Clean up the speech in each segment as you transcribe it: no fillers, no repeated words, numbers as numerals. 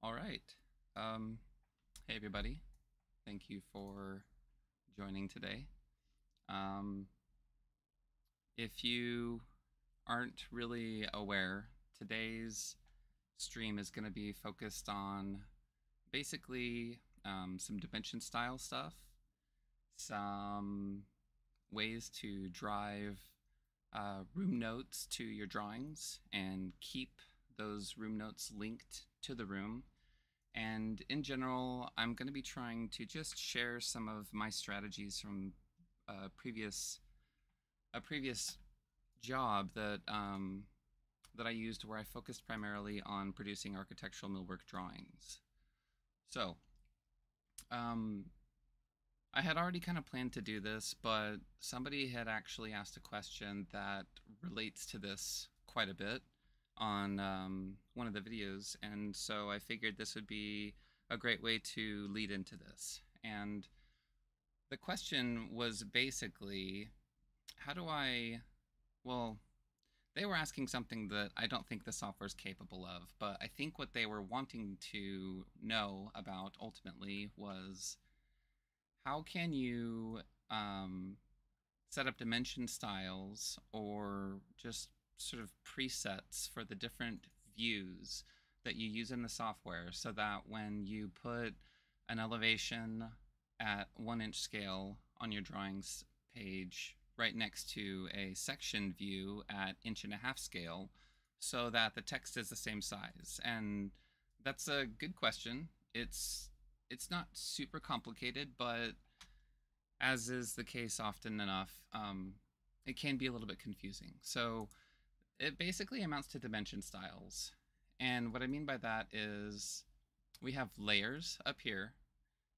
All right. Hey, everybody. Thank you for joining today. Um, if you aren't really aware, today's stream is going to be focused on basically some dimension style stuff, some ways to drive room notes to your drawings and keep those room notes linked to the room. And in general, I'm going to be trying to just share some of my strategies from a previous job that I used, where I focused primarily on producing architectural millwork drawings. So, um, I had already kind of planned to do this, but somebody had actually asked a question that relates to this quite a bit on one of the videos, and so I figured this would be a great way to lead into this. And the question was basically, how do I, well, they were asking something that I don't think the software is capable of, but I think what they were wanting to know about ultimately was, how can you set up dimension styles or just sort of presets for the different views that you use in the software, so that when you put an elevation at 1-inch scale on your drawings page right next to a section view at 1.5-inch scale, so that the text is the same size. And that's a good question. It's not super complicated, but as is the case often enough, it can be a little bit confusing. So it basically amounts to dimension styles. And what I mean by that is, we have layers up here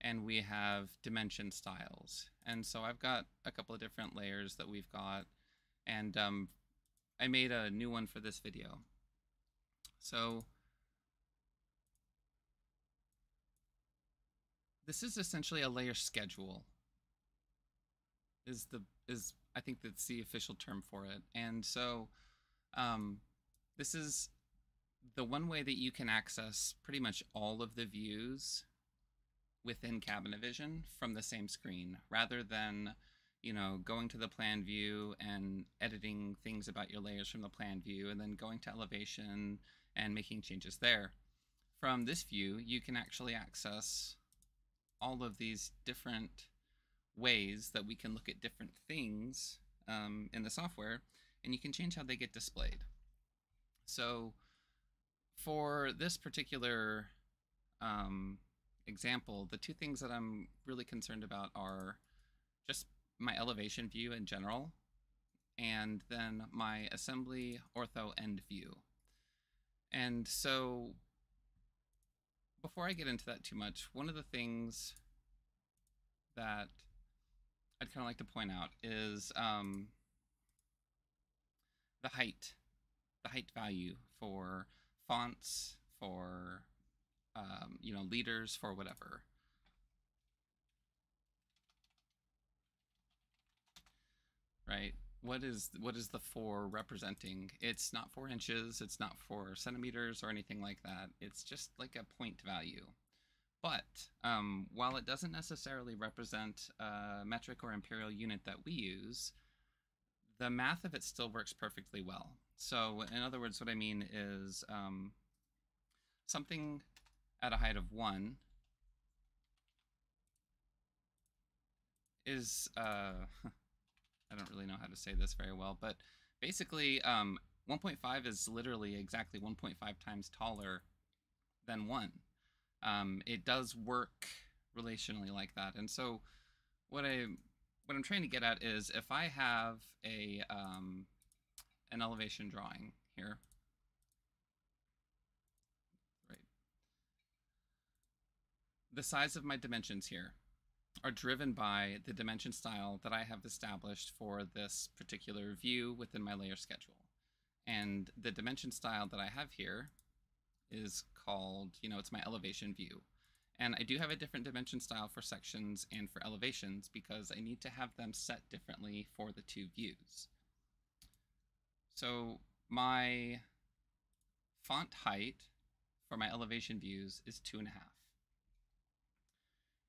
and we have dimension styles. And so I've got a couple of different layers that we've got, and I made a new one for this video. So this is essentially a layer schedule, is I think that's the official term for it. And so this is the one way that you can access pretty much all of the views within Cabinet Vision from the same screen, rather than, going to the plan view and editing things about your layers from the plan view and then going to elevation and making changes there. From this view, you can actually access all of these different ways that we can look at different things in the software, and you can change how they get displayed. So for this particular example, the two things that I'm really concerned about are just my elevation view in general, and then my assembly ortho end view. And so before I get into that too much, one of the things that I'd kind of like to point out is the height value for fonts, for leaders, for whatever. Right? What is the 4 representing? It's not 4 inches, it's not 4 centimeters or anything like that. It's just like a point value. But while it doesn't necessarily represent a metric or imperial unit that we use, the math of it still works perfectly well. So in other words, what I mean is something at a height of 1 is, I don't really know how to say this very well, but basically 1.5 is literally exactly 1.5 times taller than 1. It does work relationally like that. And so what I'm trying to get at is, if I have an elevation drawing here, right, the size of my dimensions here are driven by the dimension style that I have established for this particular view within my layer schedule. And the dimension style that I have here is called, it's my elevation view. And I do have a different dimension style for sections and for elevations, because I need to have them set differently for the two views. So my font height for my elevation views is 2.5.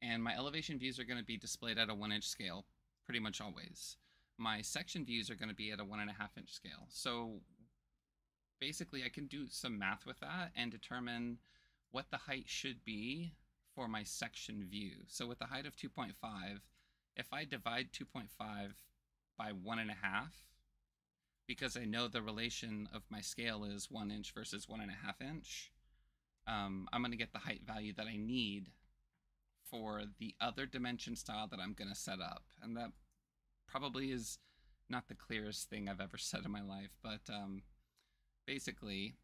And my elevation views are going to be displayed at a 1-inch scale pretty much always. My section views are going to be at a 1.5-inch scale. So basically I can do some math with that and determine what the height should be for my section view. So with a height of 2.5, if I divide 2.5 by 1.5, because I know the relation of my scale is 1 inch versus 1.5 inch, I'm going to get the height value that I need for the other dimension style that I'm going to set up. And that probably is not the clearest thing I've ever said in my life, but basically,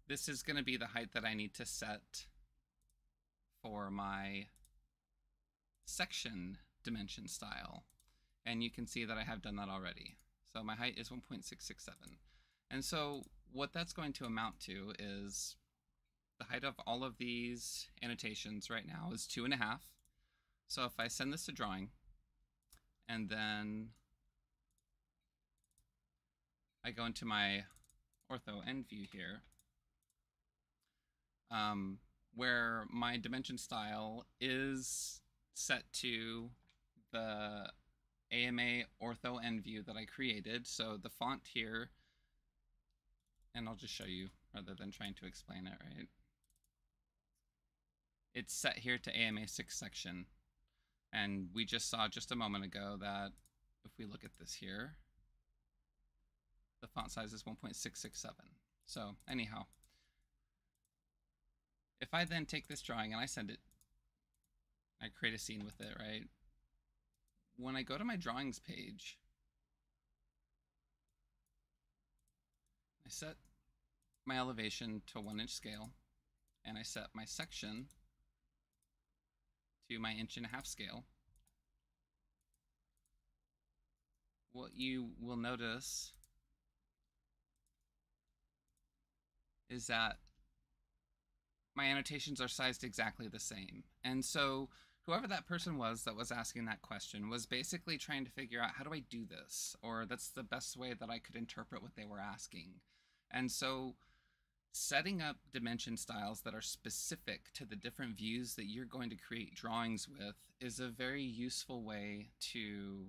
this is going to be the height that I need to set for my section dimension style. And you can see that I have done that already. So my height is 1.667. And so what that's going to amount to is the height of all of these annotations right now is 2.5. So if I send this to drawing, and then I go into my ortho end view here, where my dimension style is set to the AMA ortho end view that I created. So the font here, and I'll just show you rather than trying to explain it, right? It's set here to AMA 6 section. And we just saw just a moment ago that if we look at this here, the font size is 1.667. So anyhow, if I then take this drawing and I send it, I create a scene with it, right? When I go to my drawings page, I set my elevation to 1-inch scale, and I set my section to my 1.5-inch scale. What you will notice is that my annotations are sized exactly the same. And so whoever that person was that was asking that question was basically trying to figure out, how do I do this? Or that's the best way that I could interpret what they were asking. And so setting up dimension styles that are specific to the different views that you're going to create drawings with is a very useful way to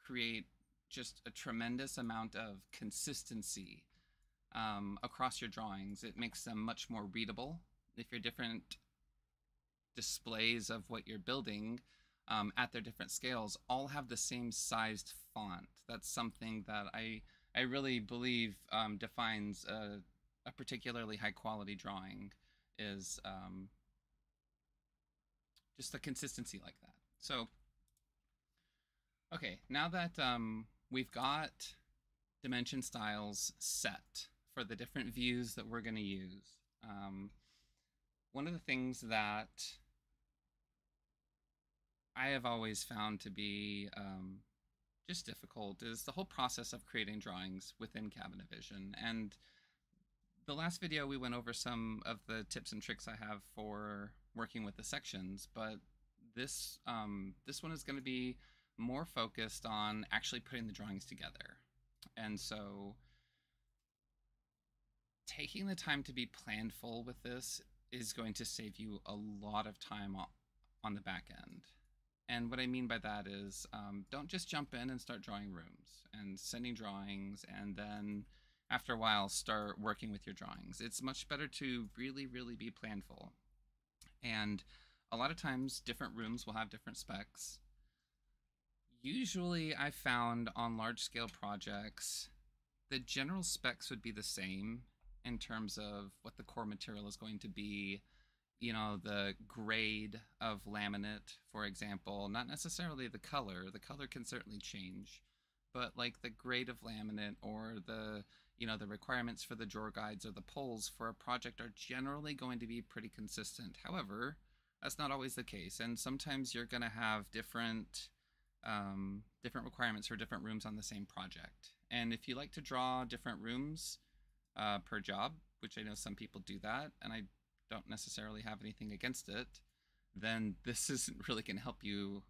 create just a tremendous amount of consistency across your drawings. It makes them much more readable. If your different displays of what you're building at their different scales all have the same sized font, that's something that I really believe defines a particularly high quality drawing, is just the consistency like that. So, okay, now that we've got dimension styles set for the different views that we're going to use, one of the things that I have always found to be just difficult is the whole process of creating drawings within Cabinavision. And the last video we went over some of the tips and tricks I have for working with the sections, but this one is going to be more focused on actually putting the drawings together. And so taking the time to be planful with this is going to save you a lot of time on the back end. And what I mean by that is don't just jump in and start drawing rooms and sending drawings and then after a while start working with your drawings. It's much better to really, really be planful. And a lot of times different rooms will have different specs. Usually I found on large scale projects, the general specs would be the same in terms of what the core material is going to be, you know, the grade of laminate, for example, not necessarily the color. The color can certainly change, but like the grade of laminate or the, you know, the requirements for the drawer guides or the poles for a project are generally going to be pretty consistent. However, that's not always the case. And sometimes you're going to have different requirements for different rooms on the same project. And if you like to draw different rooms per job, which I know some people do that, and I don't necessarily have anything against it, then this isn't really going to help you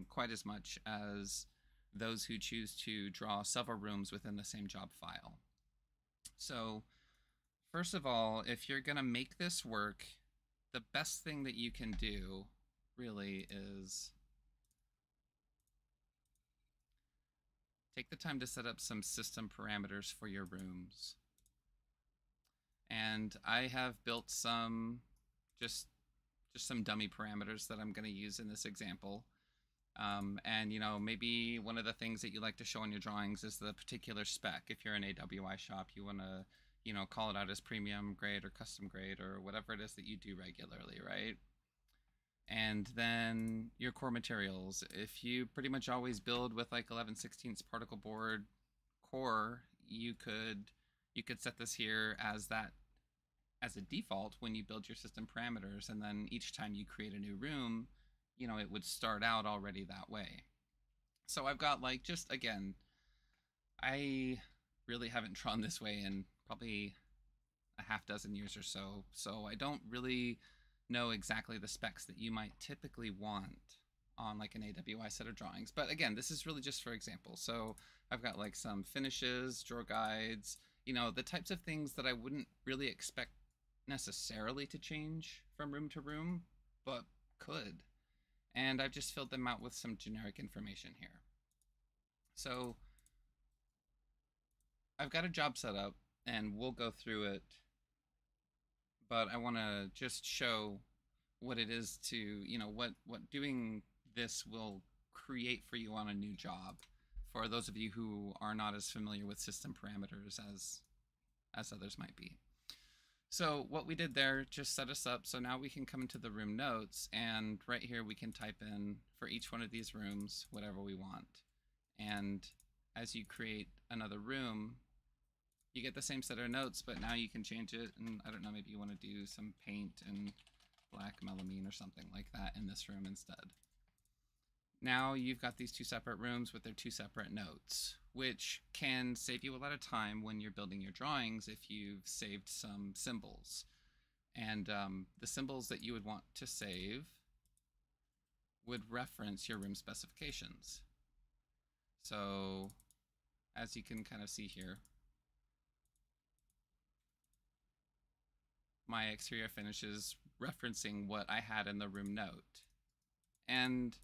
quite as much as those who choose to draw several rooms within the same job file. So first of all, if you're going to make this work, the best thing that you can do really is take the time to set up some system parameters for your rooms. And I have built some just some dummy parameters that I'm going to use in this example. And you know, maybe one of the things that you like to show in your drawings is the particular spec. If you're an AWI shop, you want to, you know, call it out as premium grade or custom grade or whatever it is that you do regularly, right? And then your core materials. If you pretty much always build with like 11/16 particle board core, you could set this here as a default when you build your system parameters, and then each time you create a new room, you know, it would start out already that way. So I've got like, just again, I really haven't drawn this way in probably a half dozen years or so, so I don't really know exactly the specs that you might typically want on like an AWI set of drawings. But again, this is really just for example. So I've got like some finishes, drawer guides, you know, the types of things that I wouldn't really expect necessarily to change from room to room, but could. And I've just filled them out with some generic information here. So I've got a job set up and we'll go through it, but I want to just show what it is to, you know, what doing this will create for you on a new job, for those of you who are not as familiar with system parameters as others might be. So what we did there just set us up. So now we can come into the room notes, and right here we can type in for each one of these rooms whatever we want. And as you create another room, you get the same set of notes, but now you can change it. And I don't know, maybe you want to do some paint and black melamine or something like that in this room instead. Now you've got these two separate rooms with their two separate notes, which can save you a lot of time when you're building your drawings if you've saved some symbols. And the symbols that you would want to save would reference your room specifications. So as you can kind of see here, my exterior finish is referencing what I had in the room note. And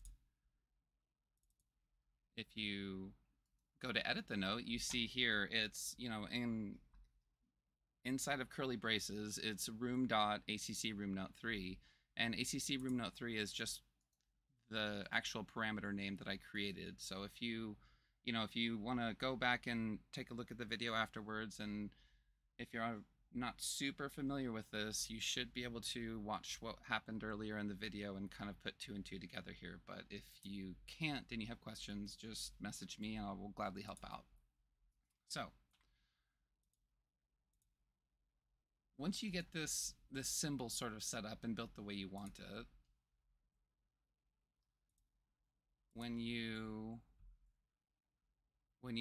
if you go to edit the note, you see here it's, you know, inside of curly braces, it's room.acc room note 3, and acc room note 3 is just the actual parameter name that I created. So if you want to go back and take a look at the video afterwards, and if you're not super familiar with this, you should be able to watch what happened earlier in the video and kind of put 2 and 2 together here. But if you can't and you have questions, just message me and I will gladly help out. So once you get this symbol sort of set up and built the way you want it, when you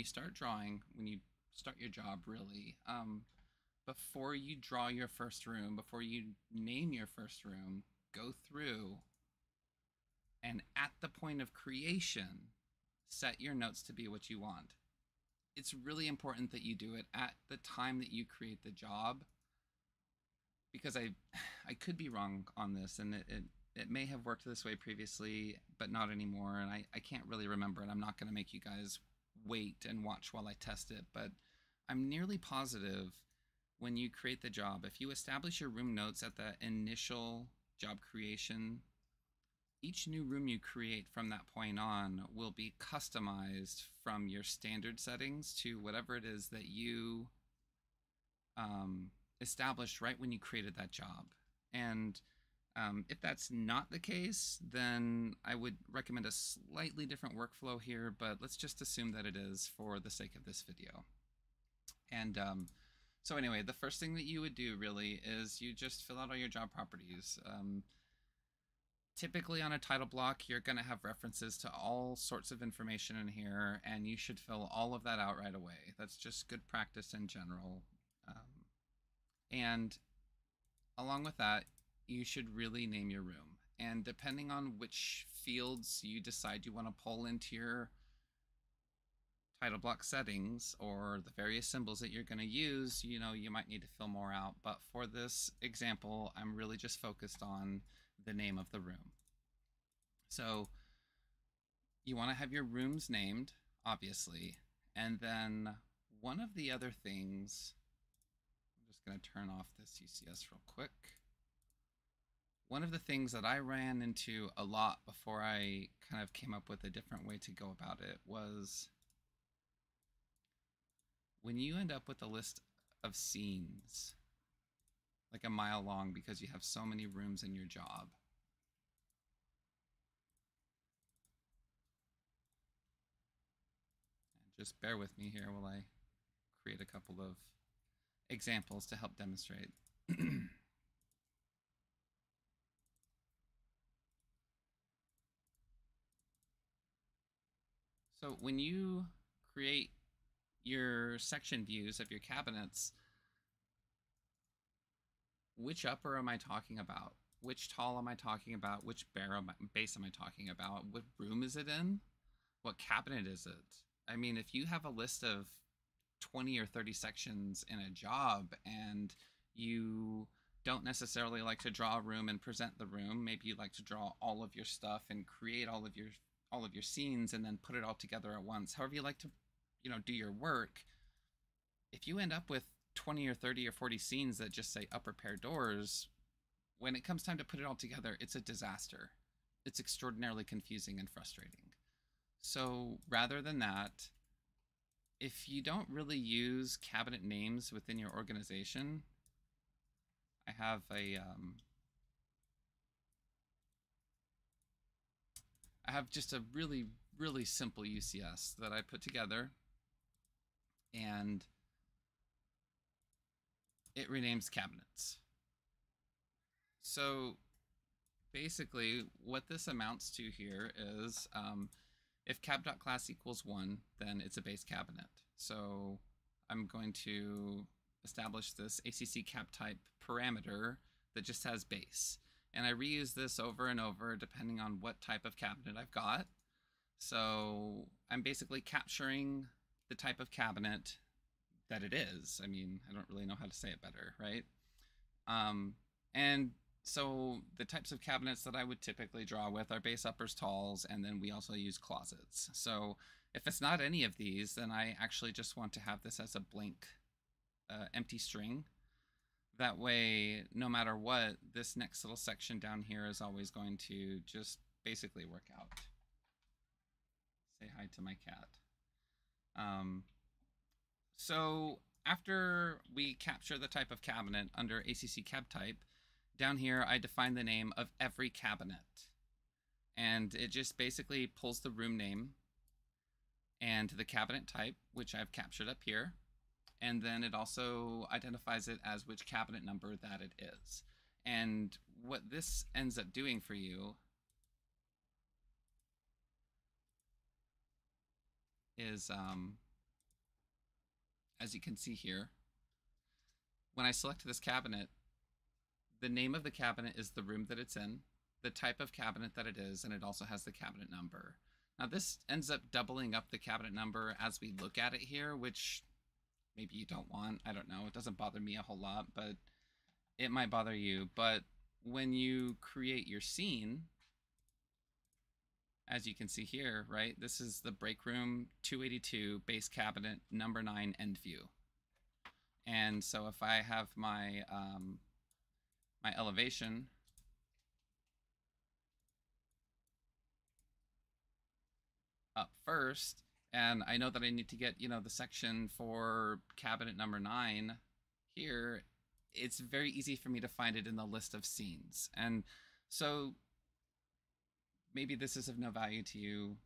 start drawing, when you start your job really, before you draw your first room, before you name your first room, go through and at the point of creation, set your notes to be what you want. It's really important that you do it at the time that you create the job, because I could be wrong on this, and it may have worked this way previously, but not anymore, and I can't really remember, and I'm not going to make you guys wait and watch while I test it, but I'm nearly positive when you create the job, if you establish your room notes at the initial job creation, each new room you create from that point on will be customized from your standard settings to whatever it is that you established right when you created that job. And if that's not the case, then I would recommend a slightly different workflow here, but let's just assume that it is for the sake of this video. And so anyway, the first thing that you would do really is you just fill out all your job properties. Typically on a title block, you're going to have references to all sorts of information in here, and you should fill all of that out right away. That's just good practice in general. And along with that, you should really name your room. And depending on which fields you decide you want to pull into your title block settings or the various symbols that you're going to use, you know, you might need to fill more out. But for this example, I'm really just focused on the name of the room. So you want to have your rooms named, obviously. And then one of the other things, I'm just going to turn off this UCS real quick. One of the things that I ran into a lot before I kind of came up with a different way to go about it was when you end up with a list of scenes, like a mile long because you have so many rooms in your job, and just bear with me here while I create a couple of examples to help demonstrate. So when you create your section views of your cabinets, which upper am I talking about? Which tall am I talking about? Which base am I talking about? What room is it in? What cabinet is it? I mean, if you have a list of 20 or 30 sections in a job and you don't necessarily like to draw a room and present the room, maybe you like to draw all of your stuff and create all of your scenes and then put it all together at once. However you like to, you know, do your work. If you end up with 20 or 30 or 40 scenes that just say upper pair doors, when it comes time to put it all together, it's a disaster. It's extraordinarily confusing and frustrating. So rather than that, if you don't really use cabinet names within your organization, I have just a really, really simple UCS that I put together, and it renames cabinets. So basically what this amounts to here is if cab.class equals 1, then it's a base cabinet. So I'm going to establish this ACC cab type parameter that just has base. And I reuse this over and over depending on what type of cabinet I've got. So I'm basically capturing the type of cabinet that it is. I mean, I don't really know how to say it better, right? And so the types of cabinets that I would typically draw with are base, uppers, talls, and then we also use closets. So if it's not any of these, then I actually just want to have this as a blank empty string. That way, no matter what, this next little section down here is always going to just basically work out. Say hi to my cat. So after we capture the type of cabinet under ACC cab type, down here I define the name of every cabinet. And it just basically pulls the room name and the cabinet type, which I've captured up here. And then it also identifies it as which cabinet number that it is. And what this ends up doing for you is, as you can see here, when I select this cabinet, the name of the cabinet is the room that it's in, the type of cabinet that it is, and it also has the cabinet number. Now this ends up doubling up the cabinet number as we look at it here, which maybe you don't want. I don't know. It doesn't bother me a whole lot, but it might bother you. But when you create your scene, as you can see here, right, this is the break room 282 base cabinet number 9 end view. And so if I have my my elevation up first, and I know that I need to get, you know, the section for cabinet number 9 here, it's very easy for me to find it in the list of scenes. And so maybe this is of no value to you.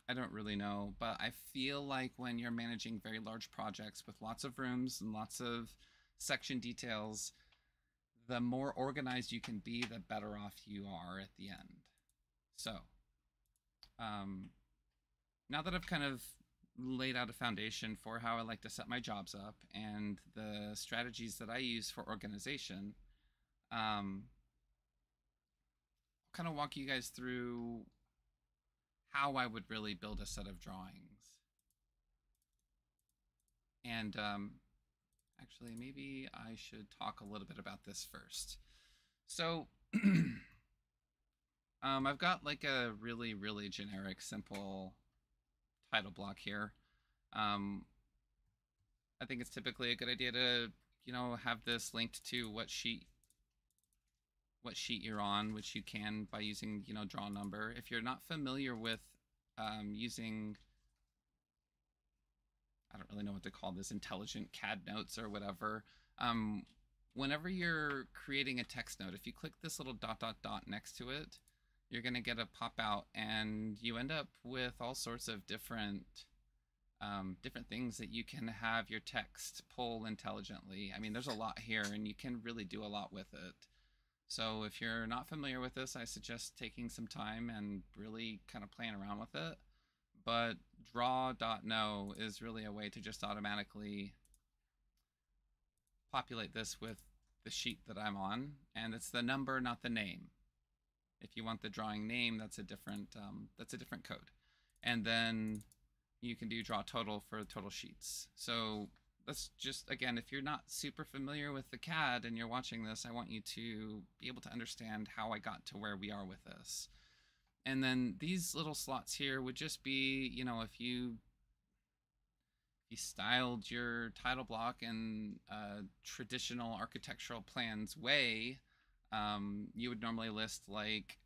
I don't really know, but I feel like when you're managing very large projects with lots of rooms and lots of section details, the more organized you can be, the better off you are at the end. So now that I've kind of laid out a foundation for how I like to set my jobs up and the strategies that I use for organization, I'll kind of walk you guys through how I would really build a set of drawings. And actually, maybe I should talk a little bit about this first. So I've got like a really, really generic, simple title block here. Um, I think it's typically a good idea to, have this linked to what sheet you're on, which you can by using, draw number. If you're not familiar with using, I don't really know what to call this, intelligent CAD notes or whatever. Whenever you're creating a text note, if you click this little dot dot dot next to it, you're going to get a pop out, and you end up with all sorts of different things that you can have your text pull intelligently. I mean, there's a lot here, and you can really do a lot with it. So if you're not familiar with this, I suggest taking some time and really kind of playing around with it. But draw.no is really a way to just automatically populate this with the sheet that I'm on, and it's the number, not the name. If you want the drawing name, that's a different code. And then you can do draw total for total sheets. So that's just, again, if you're not super familiar with the CAD and you're watching this, I want you to be able to understand how I got to where we are with this. And then these little slots here would just be, if you styled your title block in a traditional architectural plans way, you would normally list like,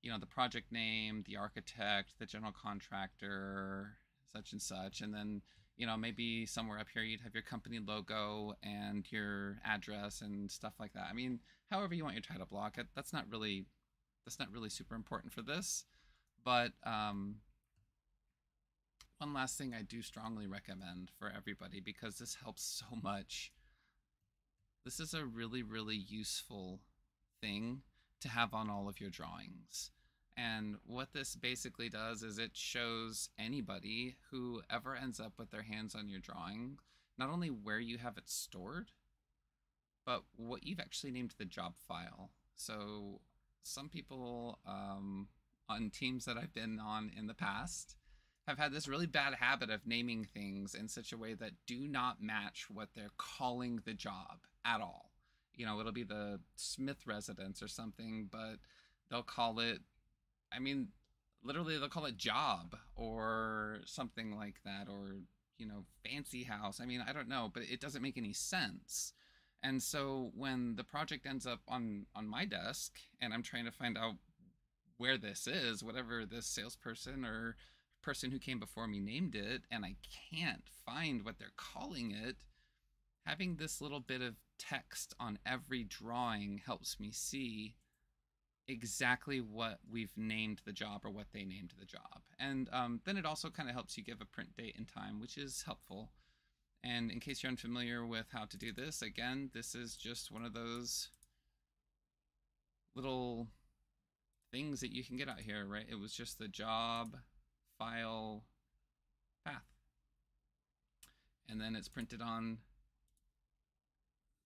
the project name, the architect, the general contractor, such and such, and then, maybe somewhere up here you'd have your company logo and your address and stuff like that. I mean, however you want your title block, that's not really super important for this. But one last thing I do strongly recommend for everybody, because this helps so much. This is a really, really useful thing to have on all of your drawings. And what this basically does is it shows anybody who ever ends up with their hands on your drawing, not only where you have it stored, but what you've actually named the job file. So some people on teams that I've been on in the past have had this really bad habit of naming things in such a way that do not match what they're calling the job at all. It'll be the Smith residence or something, but they'll call it, I mean, literally they'll call it job or something like that, or, fancy house. I mean, I don't know, but it doesn't make any sense. And so when the project ends up on my desk and I'm trying to find out where this is, whatever this salesperson or person who came before me named it, and I can't find what they're calling it, having this little bit of text on every drawing helps me see exactly what we've named the job or what they named the job. And then it also kind of helps you give a print date and time, which is helpful. And in case you're unfamiliar with how to do this, again, this is just one of those little things that you can get out here, right? It was just the job file path. And then it's printed on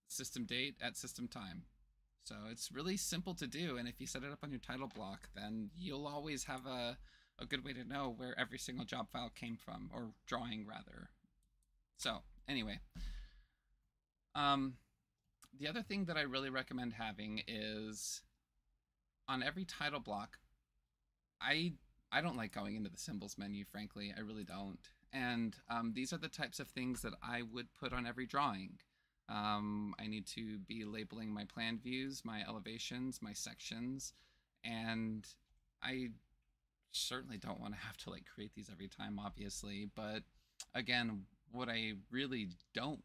system date at system time. So it's really simple to do. And if you set it up on your title block, then you'll always have a good way to know where every single job file came from, or drawing rather. So anyway, the other thing that I really recommend having is on every title block, I don't like going into the symbols menu, frankly. I really don't. And these are the types of things that I would put on every drawing. I need to be labeling my plan views, my elevations, my sections, and I certainly don't want to have to create these every time, obviously. But again, what I really don't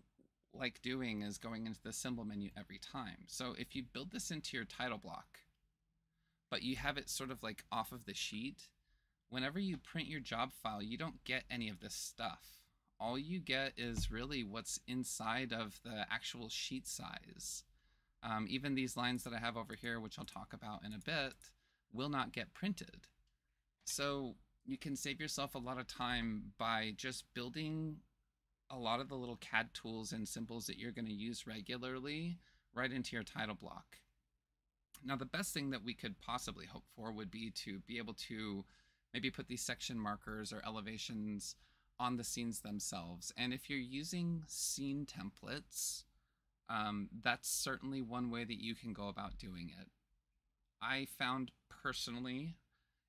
like doing is going into the symbol menu every time. So if you build this into your title block, but you have it sort of off of the sheet, whenever you print your job file, you don't get any of this stuff. All you get is really what's inside of the actual sheet size. Even these lines that I have over here, which I'll talk about in a bit, will not get printed. So you can save yourself a lot of time by just building a lot of the little CAD tools and symbols that you're going to use regularly right into your title block. Now, the best thing that we could possibly hope for would be to be able to maybe put these section markers or elevations on the scenes themselves. And if you're using scene templates, that's certainly one way that you can go about doing it. I found personally,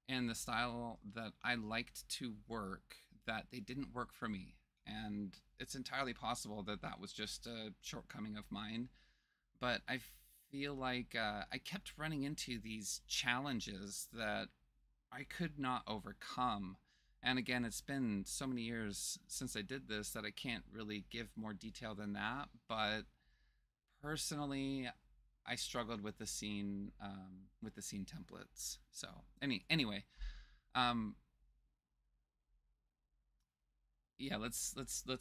in the style that I liked to work, that they didn't work for me. And it's entirely possible that that was just a shortcoming of mine. But I feel like I kept running into these challenges that I could not overcome. And again, it's been so many years since I did this that I can't really give more detail than that. But personally, I struggled with the scene templates. So anyway, um, yeah, let's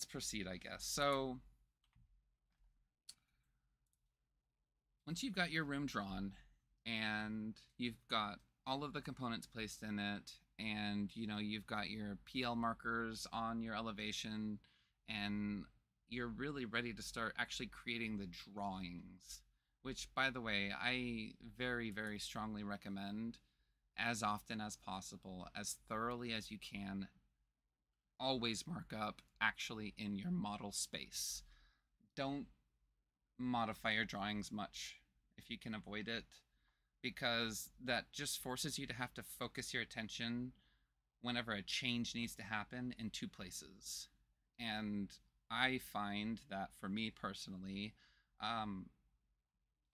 proceed, I guess. So once you've got your room drawn and you've got all of the components placed in it, and you've got your PL markers on your elevation, and you're really ready to start actually creating the drawings, which, by the way, I very, very strongly recommend as often as possible, as thoroughly as you can. Always mark up actually in your model space. Don't modify your drawings much if you can avoid it, because that just forces you to have to focus your attention whenever a change needs to happen in two places. And I find that for me personally, I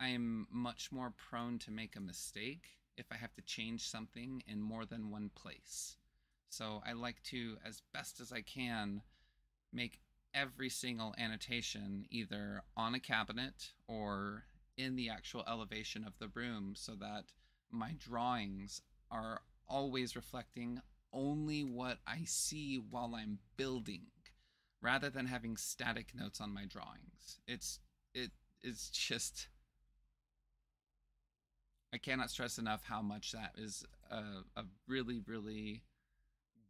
am much more prone to make a mistake if I have to change something in more than one place. So I like to, as best as I can, make every single annotation either on a cabinet or in the actual elevation of the room, so that my drawings are always reflecting only what I see while I'm building, rather than having static notes on my drawings. It's just, I cannot stress enough how much that is a really, really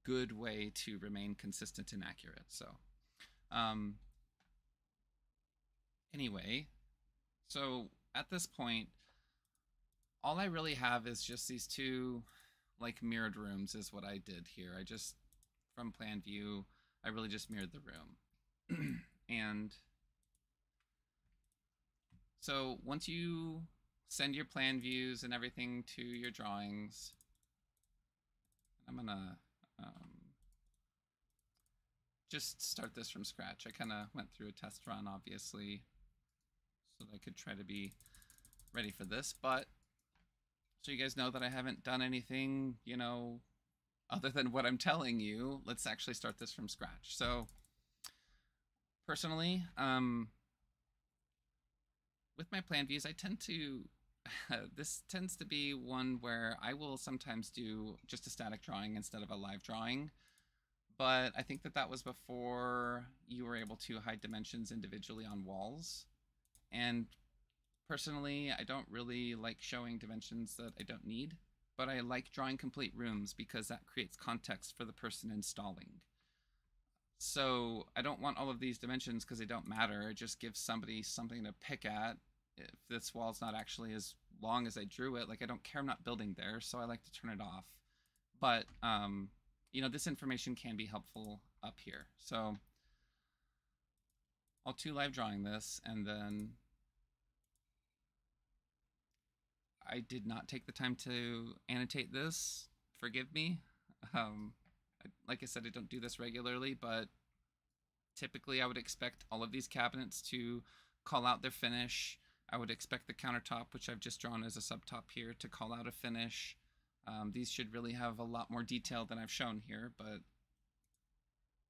good way to remain consistent and accurate. So anyway, so at this point, all I really have is just these two like mirrored rooms is what I did here. I just, from plan view, I really just mirrored the room. And so once you send your plan views and everything to your drawings, I'm gonna just start this from scratch. I kind of went through a test run, obviously, so that I could try to be ready for this. But so you guys know that I haven't done anything, other than what I'm telling you. Let's actually start this from scratch. So personally, with my plan views, I tend to, this tends to be one where I will sometimes do just a static drawing instead of a live drawing. But I think that that was before you were able to hide dimensions individually on walls. And personally, I don't really like showing dimensions that I don't need, but I like drawing complete rooms because that creates context for the person installing. So I don't want all of these dimensions because they don't matter. It just gives somebody something to pick at. If this wall's not actually as long as I drew it, like, I don't care, I'm not building there, so I like to turn it off. But this information can be helpful up here. So I'll live drawing this, and then I did not take the time to annotate this. Forgive me. Like I said, I don't do this regularly, but typically I would expect all of these cabinets to call out their finish. I would expect the countertop, which I've just drawn as a subtop here, to call out a finish. These should really have a lot more detail than I've shown here, but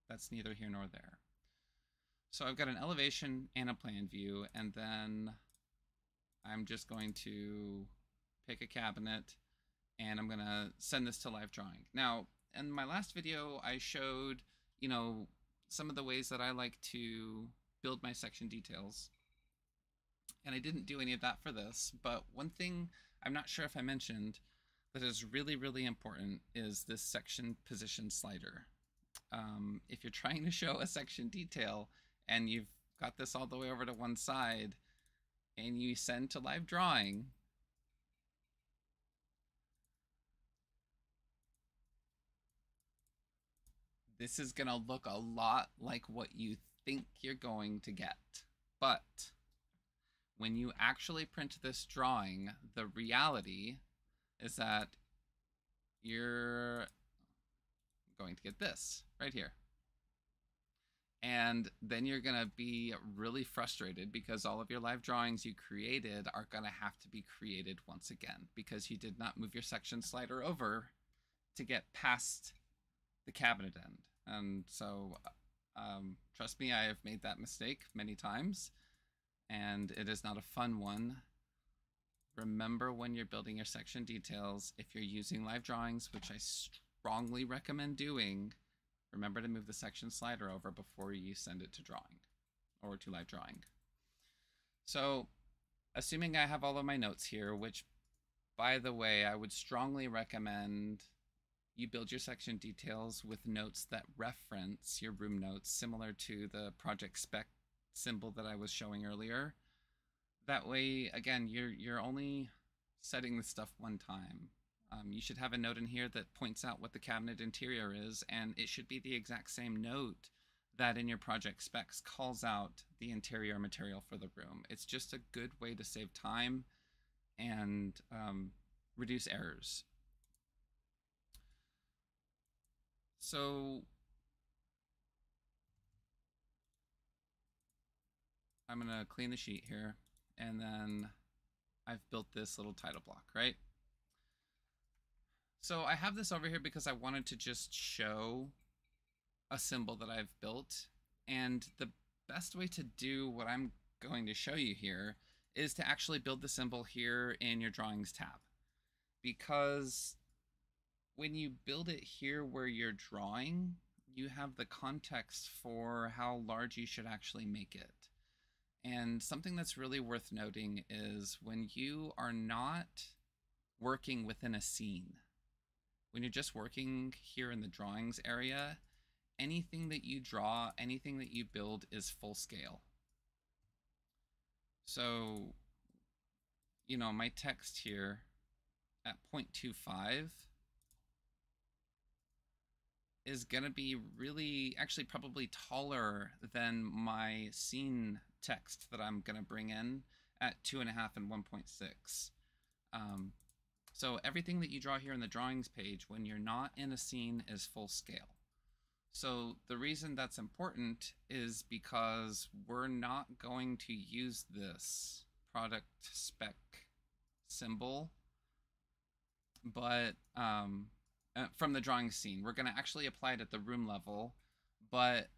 that's neither here nor there. So I've got an elevation and a plan view, and then I'm just going to pick a cabinet, and I'm going to send this to live drawing. Now, in my last video, I showed, some of the ways that I like to build my section details. And I didn't do any of that for this, but one thing I'm not sure if I mentioned that is really, really important is this section position slider. If you're trying to show a section detail and you've got this all the way over to one side and you send to live drawing, this is going to look a lot like what you think you're going to get. But when you actually print this drawing, the reality is that you're going to get this right here. And then you're going to be really frustrated because all of your live drawings you created are going to have to be created once again because you did not move your section slider over to get past the cabinet end. And so trust me, I have made that mistake many times, and it is not a fun one. Remember, when you're building your section details, if you're using live drawings, which I strongly recommend doing, remember to move the section slider over before you send it to drawing or to live drawing. So assuming I have all of my notes here, which, by the way, I would strongly recommend you build your section details with notes that reference your room notes, similar to the project spec symbol that I was showing earlier. That way, again, you're only setting this stuff one time. You should have a note in here that points out what the cabinet interior is, and it should be the exact same note that in your project specs calls out the interior material for the room. It's just a good way to save time and reduce errors. So I'm going to clean the sheet here, and then I've built this little title block, right? So I have this over here because I wanted to just show a symbol that I've built, and the best way to do what I'm going to show you here is to actually build the symbol here in your drawings tab, because when you build it here where you're drawing, you have the context for how large you should actually make it. And something that's really worth noting is when you are not working within a scene, when you're just working here in the drawings area, anything that you draw, anything that you build is full scale. So, you know, my text here at 0.25 is going to be really, actually probably taller than my scene text that I'm going to bring in at 2.5 and 1.6. So everything that you draw here in the drawings page when you're not in a scene is full scale. So the reason that's important is because we're not going to use this product spec symbol, but from the drawing scene. We're going to actually apply it at the room level, but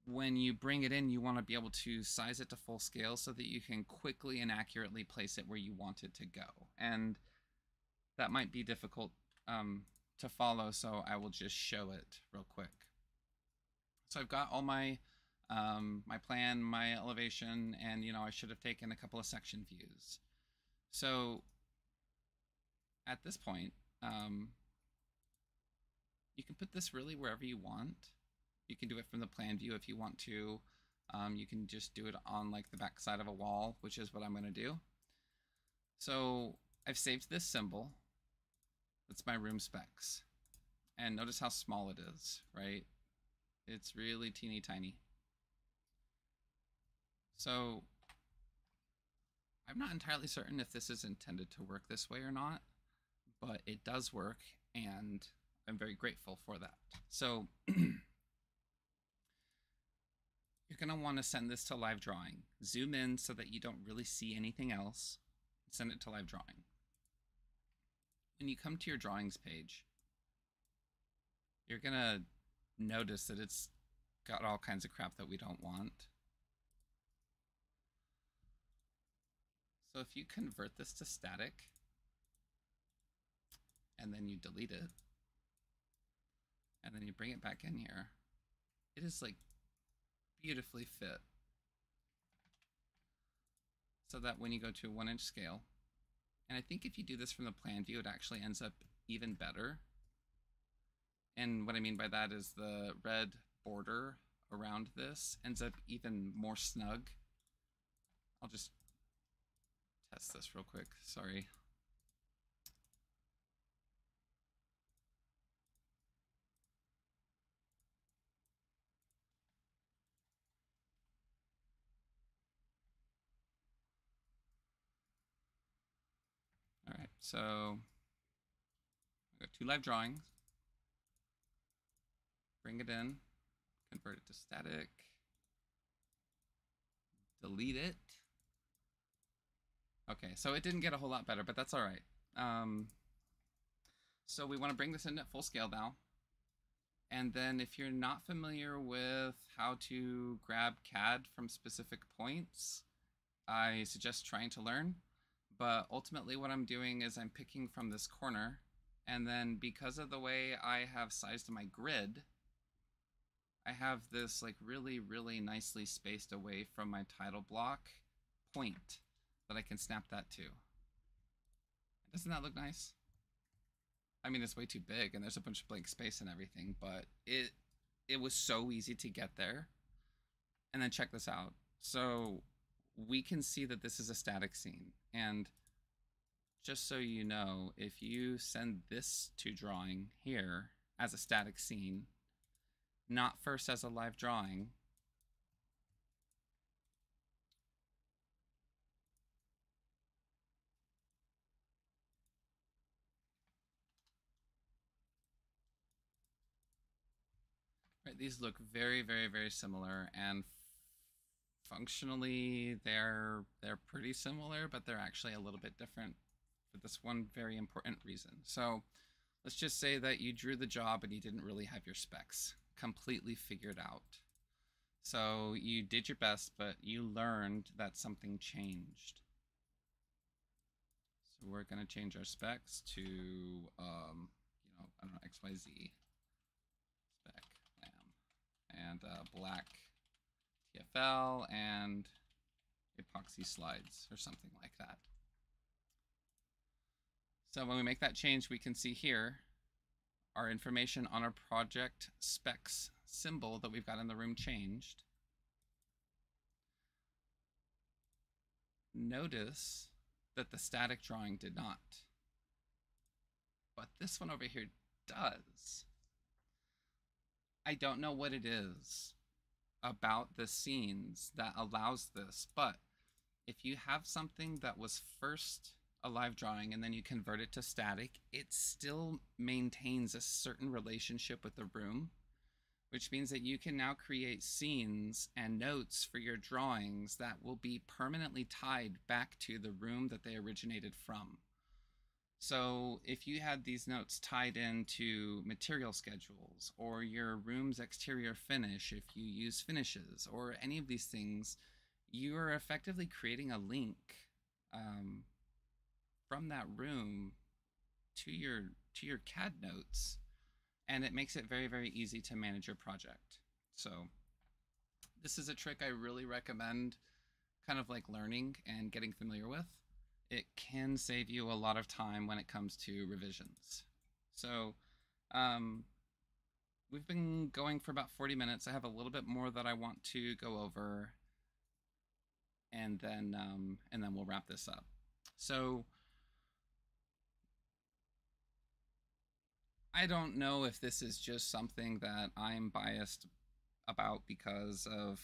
when you bring it in, you want to be able to size it to full scale so that you can quickly and accurately place it where you want it to go. And that might be difficult to follow, so I will just show it real quick. So I've got all my my plan, my elevation, and you know, I should have taken a couple of section views. So at this point, you can put this really wherever you want. You can do it from the plan view if you want to. You can just do it on like the back side of a wall, which is what I'm going to do. So I've saved this symbol. That's my room specs. And notice how small it is, right? It's really teeny tiny. So I'm not entirely certain if this is intended to work this way or not, but it does work, and I'm very grateful for that. So you're going to want to send this to live drawing. Zoom in so that you don't really see anything else. Send it to live drawing. When you come to your drawings page, you're going to notice that it's got all kinds of crap that we don't want. So if you convert this to static, and then you delete it, and then you bring it back in here, it is like beautifully fit. So that when you go to a 1-inch scale, and I think if you do this from the plan view, it actually ends up even better. And what I mean by that is the red border around this ends up even more snug. I'll just test this real quick, sorry. so I've got 2 live drawings. Bring it in, convert it to static, delete it. Okay, so it didn't get a whole lot better, but that's all right. So we want to bring this in at full scale now. And then if you're not familiar with how to grab CAD from specific points, I suggest trying to learn. But ultimately what I'm doing is I'm picking from this corner, and then because of the way I have sized my grid, I have this like really, really nicely spaced away from my title block point that I can snap that to. Doesn't that look nice? I mean, it's way too big and there's a bunch of blank space and everything, but it was so easy to get there. And then check this out. So we can see that this is a static scene. And just so you know, if you send this to drawing here as a static scene, not first as a live drawing, right, these look very, very, very similar, and functionally they're pretty similar, but they're actually a little bit different for this one very important reason. So let's just say that you drew the job and you didn't really have your specs completely figured out. So you did your best, but you learned that something changed. So we're going to change our specs to, I don't know, XYZ spec lam, and black TFL and epoxy slides or something like that. So when we make that change, we can see here our information on our project specs symbol that we've got in the room changed. Notice that the static drawing did not, but this one over here does. I don't know what it is about the scenes that allows this, but if you have something that was first a live drawing and then you convert it to static, it still maintains a certain relationship with the room, which means that you can now create scenes and notes for your drawings that will be permanently tied back to the room that they originated from. So if you had these notes tied into material schedules or your room's exterior finish, if you use finishes or any of these things, you are effectively creating a link from that room to your CAD notes, and it makes it very, very easy to manage your project. So this is a trick I really recommend kind of like learning and getting familiar with. It can save you a lot of time when it comes to revisions. So we've been going for about 40 minutes. I have a little bit more that I want to go over, and then we'll wrap this up. So I don't know if this is just something that I'm biased about because of,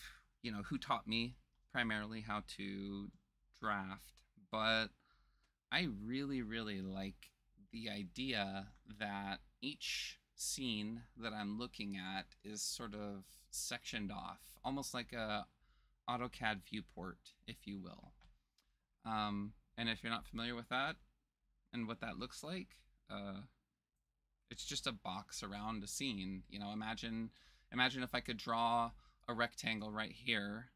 who taught me primarily how to draft, but I really, really like the idea that each scene that I'm looking at is sort of sectioned off, almost like a AutoCAD viewport, if you will. And if you're not familiar with that and what that looks like, it's just a box around a scene. Imagine if I could draw a rectangle right here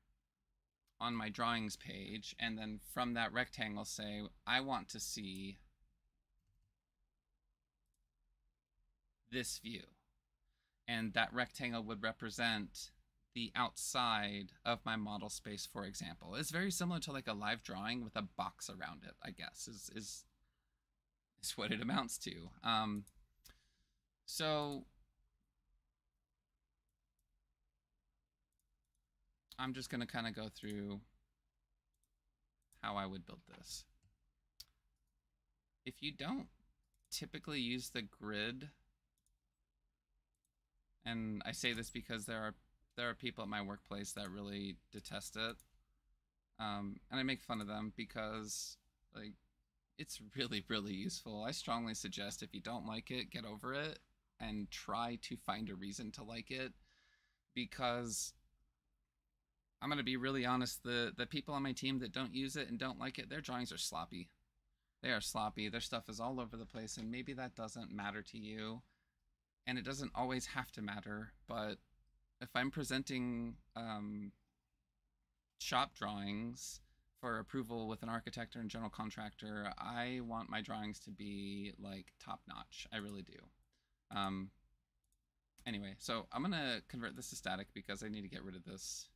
on my drawings page, and then from that rectangle say, I want to see this view. And that rectangle would represent the outside of my model space, for example. It's very similar to like a live drawing with a box around it, I guess, is what it amounts to. So I'm just going to kind of go through how I would build this. If you don't typically use the grid, and I say this because there are people at my workplace that really detest it, and I make fun of them because like it's really, really useful. I strongly suggest if you don't like it, get over it and try to find a reason to like it, because I'm going to be really honest, the people on my team that don't use it and don't like it, their drawings are sloppy. They are sloppy. Their stuff is all over the place, and maybe that doesn't matter to you, and it doesn't always have to matter, but if I'm presenting shop drawings for approval with an architect or a general contractor, I want my drawings to be like top notch. I really do. Um, anyway, so I'm gonna convert this to static because I need to get rid of this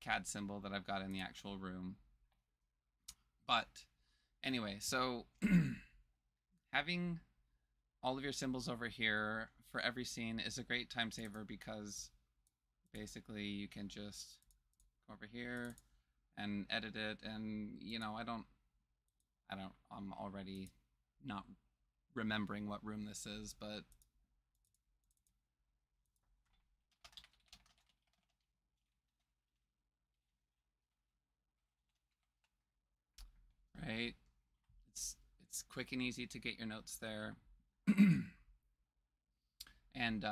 CAD symbol that I've got in the actual room. But anyway, so having all of your symbols over here for every scene is a great time saver, because basically you can just go over here and edit it, and you know, I'm already not remembering what room this is, but right, it's quick and easy to get your notes there. And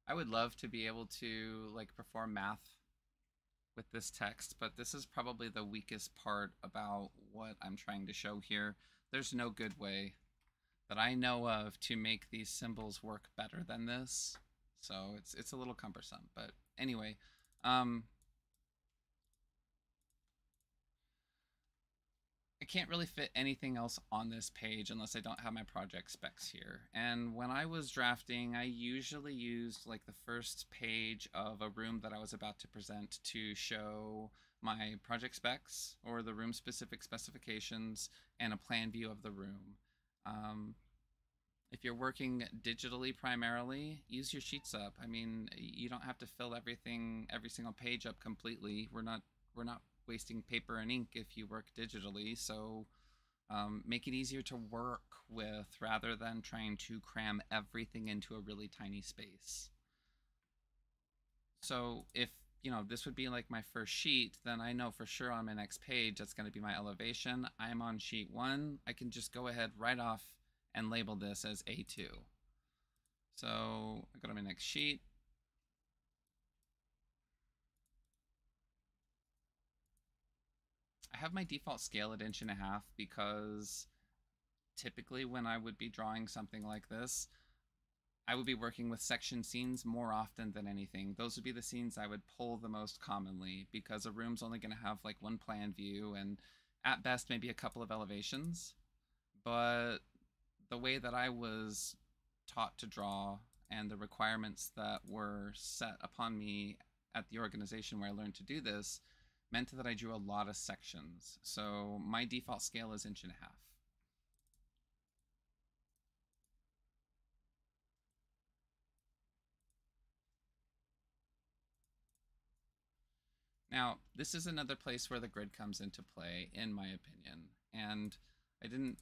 I would love to be able to like perform math with this text, but this is probably the weakest part about what I'm trying to show here. There's no good way that I know of to make these symbols work better than this, so it's a little cumbersome. But anyway, I can't really fit anything else on this page unless I don't have my project specs here. And when I was drafting, I usually used like the first page of a room that I was about to present to show my project specs or the room specific specifications and a plan view of the room. If you're working digitally primarily, use your sheets up. I mean, you don't have to fill everything, every single page up completely. We're not wasting paper and ink if you work digitally. So make it easier to work with rather than trying to cram everything into a really tiny space. So if you know this would be like my first sheet, then I know for sure on my next page that's going to be my elevation. I'm on sheet 1. I can just go ahead right off and label this as A2. So I go to my next sheet. I have my default scale at 1.5 inches because typically when I would be drawing something like this, I would be working with section scenes more often than anything. Those would be the scenes I would pull the most commonly, because a room's only going to have like one plan view and at best maybe a couple of elevations. But the way that I was taught to draw and the requirements that were set upon me at the organization where I learned to do this meant that I drew a lot of sections. So my default scale is 1.5 inches. Now, this is another place where the grid comes into play, in my opinion. And I didn't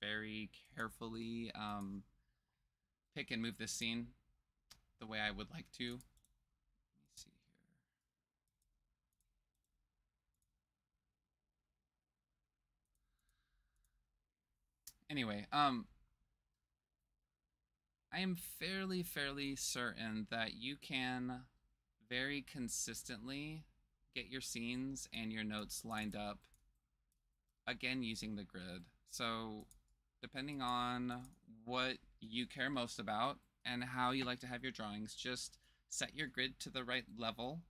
very carefully pick and move this scene the way I would like to. Let me see here. Anyway, I am fairly certain that you can very consistently get your scenes and your notes lined up, again, using the grid. So depending on what you care most about and how you like to have your drawings, just set your grid to the right level,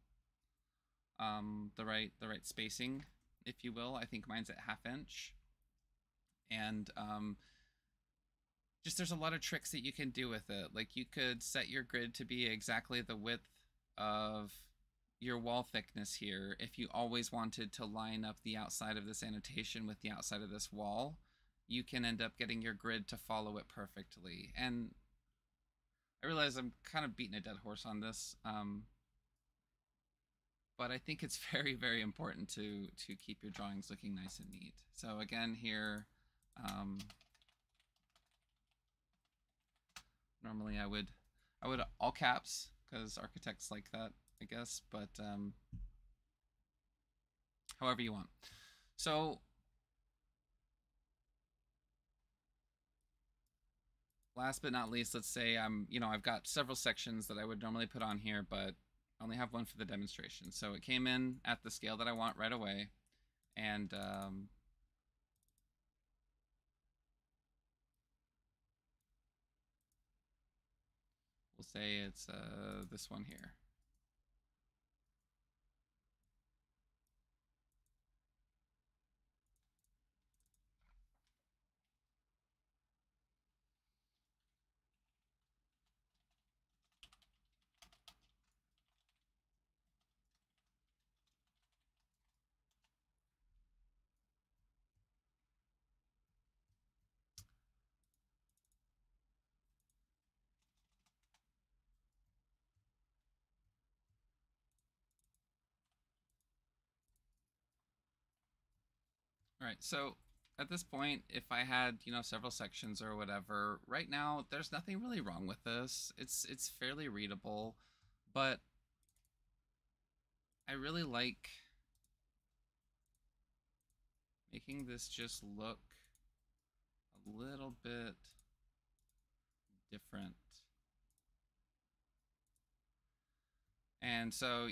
the right spacing, if you will. I think mine's at 1/2 inch. And just there's a lot of tricks that you can do with it. Like you could set your grid to be exactly the width of your wall thickness here if you always wanted to line up the outside of this annotation with the outside of this wall. You can end up getting your grid to follow it perfectly. And I realize I'm kind of beating a dead horse on this, but I think it's very important to keep your drawings looking nice and neat. So again here, Normally I would all caps because architects like that, I guess, but however you want. So last but not least, let's say I've got several sections that I would normally put on here, but I only have one for the demonstration. So it came in at the scale that I want right away, and we'll say it's this one here. All right, so at this point, if I had, several sections or whatever, right now there's nothing really wrong with this. It's fairly readable, but I really like making this just look a little bit different. And so,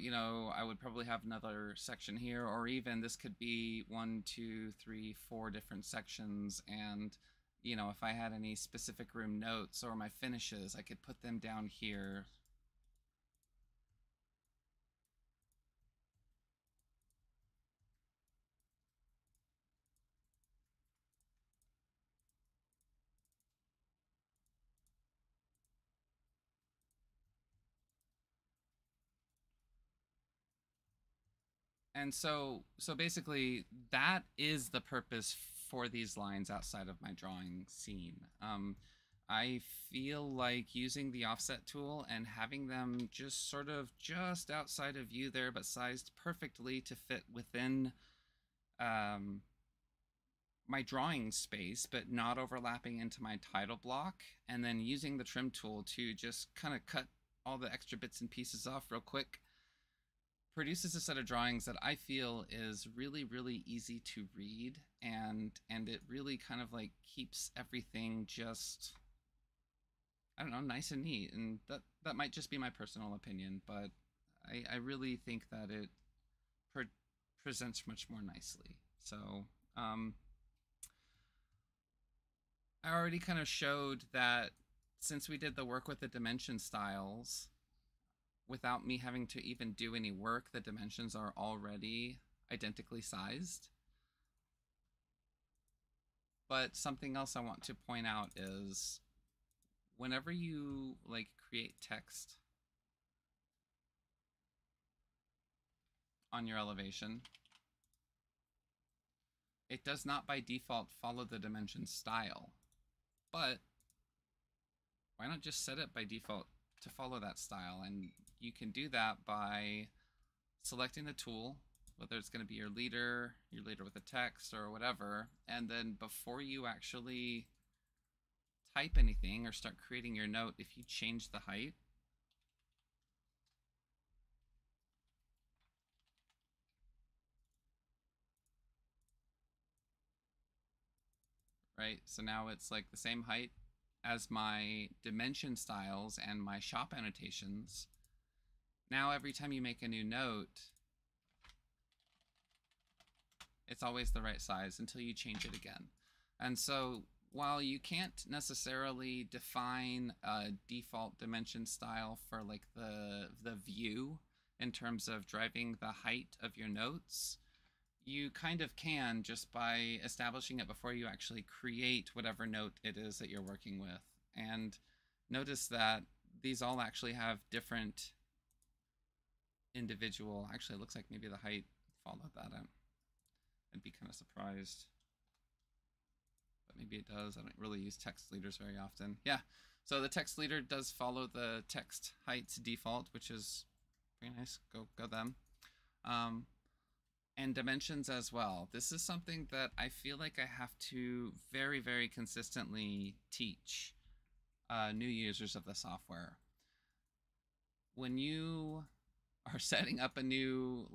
I would probably have another section here, or even this could be 1, 2, 3, 4 different sections. And, if I had any specific room notes or my finishes, I could put them down here. And so basically that is the purpose for these lines outside of my drawing scene. I feel like using the offset tool and having them just sort of just outside of view there, but sized perfectly to fit within my drawing space, but not overlapping into my title block, and then using the trim tool to just kind of cut all the extra bits and pieces off real quick, produces a set of drawings that I feel is really, really easy to read, and it really kind of like keeps everything just, I don't know, nice and neat. And that might just be my personal opinion, but I really think that it presents much more nicely. So I already kind of showed that since we did the work with the dimension styles, without me having to even do any work, the dimensions are already identically sized. But something else I want to point out is whenever you like create text on your elevation, it does not by default follow the dimension style. But why not just set it by default to follow that style? And you can do that by selecting the tool, whether it's going to be your leader with a text or whatever, and then before you actually type anything or start creating your note, if you change the height, right? So now it's like the same height as my dimension styles and my shop annotations. Now every time you make a new note, it's always the right size until you change it again. And so while you can't necessarily define a default dimension style for like the view in terms of driving the height of your notes, you kind of can just by establishing it before you actually create whatever note it is that you're working with. And notice that these all actually have different individual, actually it looks like maybe the height followed that. I'd be kind of surprised, but maybe it does. I don't really use text leaders very often. Yeah, so the text leader does follow the text heights default, which is very nice. Go them. And dimensions as well. This is something that I feel like I have to very, very consistently teach. new users of the software. When you are setting up a new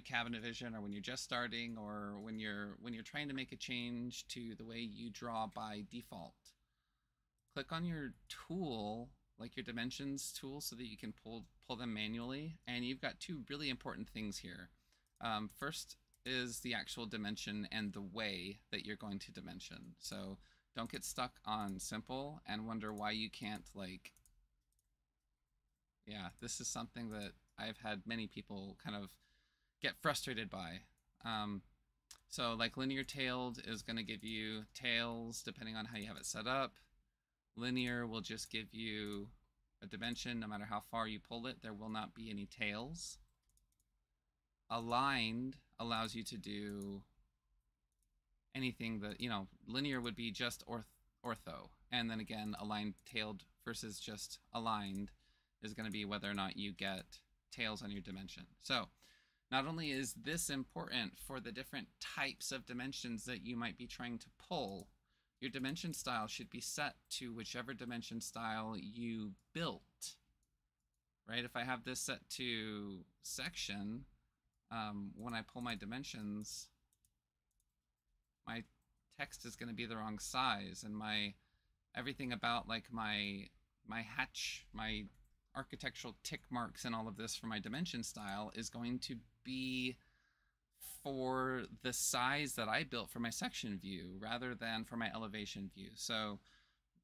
cabinet vision, or when you're just starting, or when you're trying to make a change to the way you draw by default, click on your tool, like your dimensions tool, so that you can pull them manually. And you've got two really important things here. First is the actual dimension and the way that you're going to dimension. So don't get stuck on simple and wonder why you can't, like, yeah, this is something that I've had many people kind of get frustrated by. So like linear tailed is going to give you tails depending on how you have it set up. Linear will just give you a dimension no matter how far you pull it. There will not be any tails. Aligned allows you to do anything that, you know, linear would be just ortho. And then again, aligned tailed versus just aligned is going to be whether or not you get tails on your dimension. So not only is this important for the different types of dimensions that you might be trying to pull, your dimension style should be set to whichever dimension style you built, right? If I have this set to section, when I pull my dimensions, my text is going to be the wrong size, and everything about like my hatch, my architectural tick marks and all of this for my dimension style is going to be for the size that I built for my section view rather than for my elevation view. So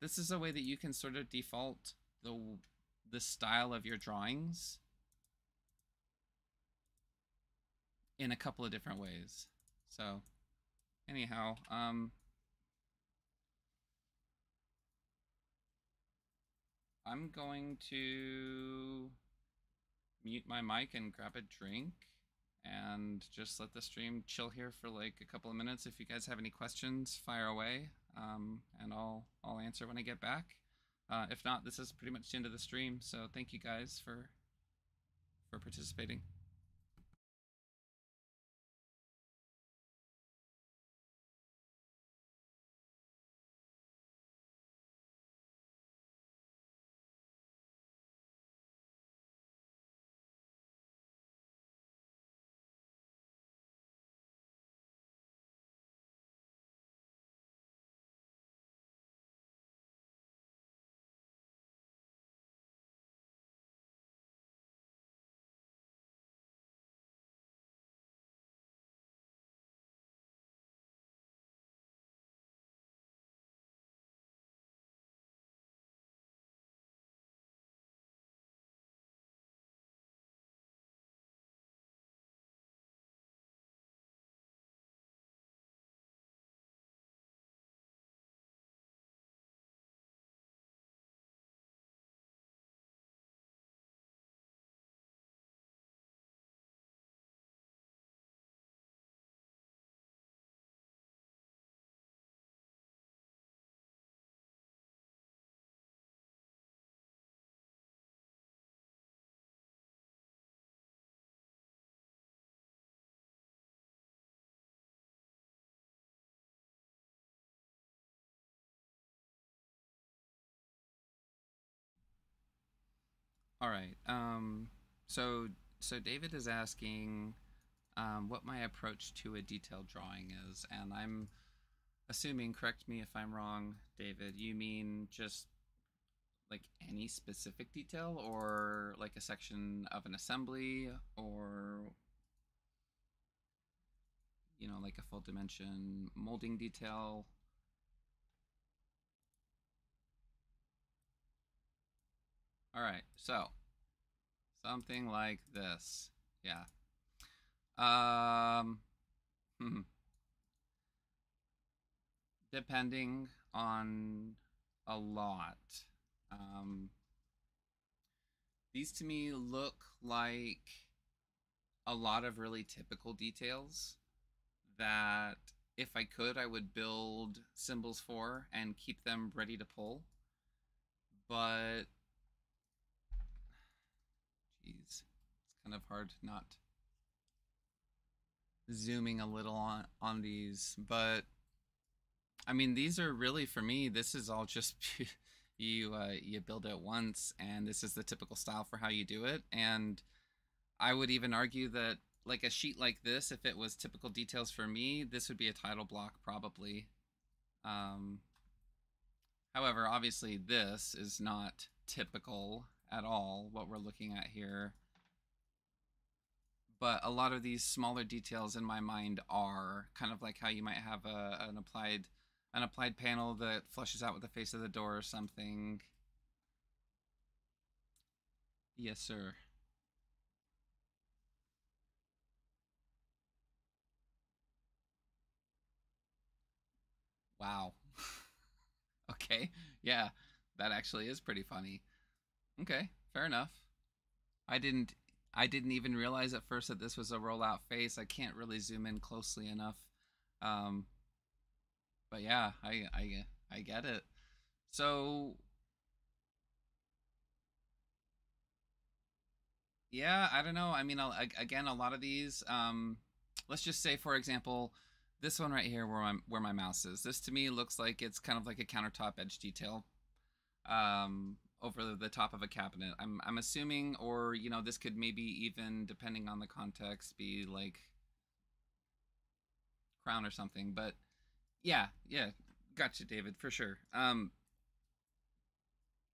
this is a way that you can sort of default the style of your drawings in a couple of different ways. So anyhow, I'm going to mute my mic and grab a drink and just let the stream chill here for like a couple of minutes. If you guys have any questions, fire away, and I'll answer when I get back. If not, this is pretty much the end of the stream. So thank you guys for participating. All right. So David is asking what my approach to a detailed drawing is, and I'm assuming, correct me if I'm wrong, David, you mean just like any specific detail, or like a section of an assembly, or, you know, like a full dimension molding detail? All right, so something like this. Yeah. Depending on a lot. These to me look like a lot of really typical details that if I could, I would build symbols for and keep them ready to pull. But, geez, it's kind of hard not zooming a little on these. But, I mean, these are really, for me, this is all just, You build it once, and this is the typical style for how you do it. And I would even argue that like a sheet like this, if it was typical details for me, this would be a title block probably. Um, However, obviously this is not typical at all what we're looking at here. But a lot of these smaller details in my mind are kind of like how you might have an applied panel that flushes out with the face of the door or something. Yes, sir. Wow. Okay. Yeah, that actually is pretty funny. Okay, fair enough. I didn't I didn't even realize at first that this was a rollout face. I can't really zoom in closely enough. Um, but yeah, I get it. So yeah, I don't know. I mean, again, a lot of these. Let's just say, for example, this one right here, where my mouse is. This to me looks like it's kind of like a countertop edge detail, over the top of a cabinet. I'm assuming, or this could maybe even, depending on the context, be like crown or something. But yeah, yeah, gotcha, David, for sure.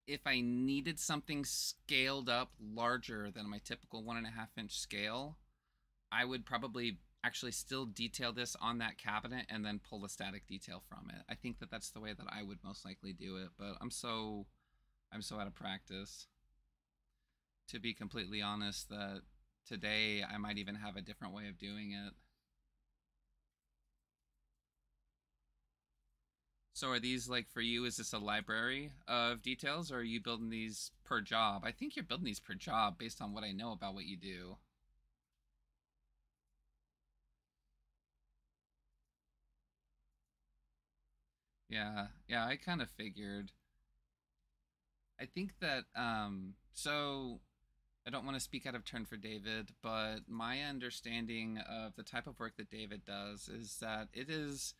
If I needed something scaled up larger than my typical 1.5 inch scale, I would probably actually still detail this on that cabinet and then pull the static detail from it. I think that that's the way that I would most likely do it, but I'm so out of practice, to be completely honest, that today I might even have a different way of doing it. So are these, like, for you, is this a library of details, or are you building these per job? I think you're building these per job based on what I know about what you do. Yeah, yeah, I kind of figured. I think that so I don't want to speak out of turn for David, but my understanding of the type of work that David does is that it is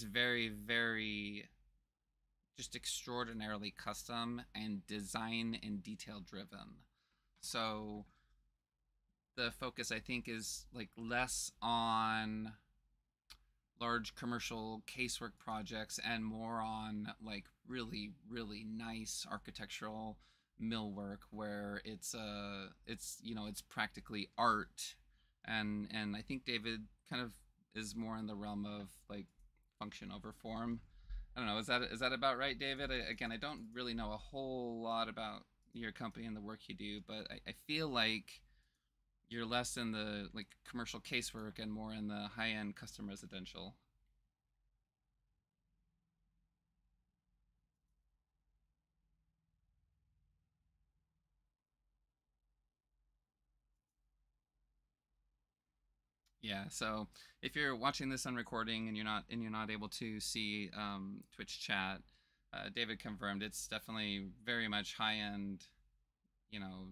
very, very just extraordinarily custom and design and detail driven. So the focus, I think, is like less on large commercial casework projects and more on like really, really nice architectural millwork where it's practically art. And I think David kind of is more in the realm of like function over form. I don't know, is that about right, David? Again, I don't really know a whole lot about your company and the work you do, but I feel like you're less in the like commercial casework and more in the high end custom residential. Yeah. So if you're watching this on recording and you're not able to see Twitch chat, David confirmed it's definitely very much high end, you know,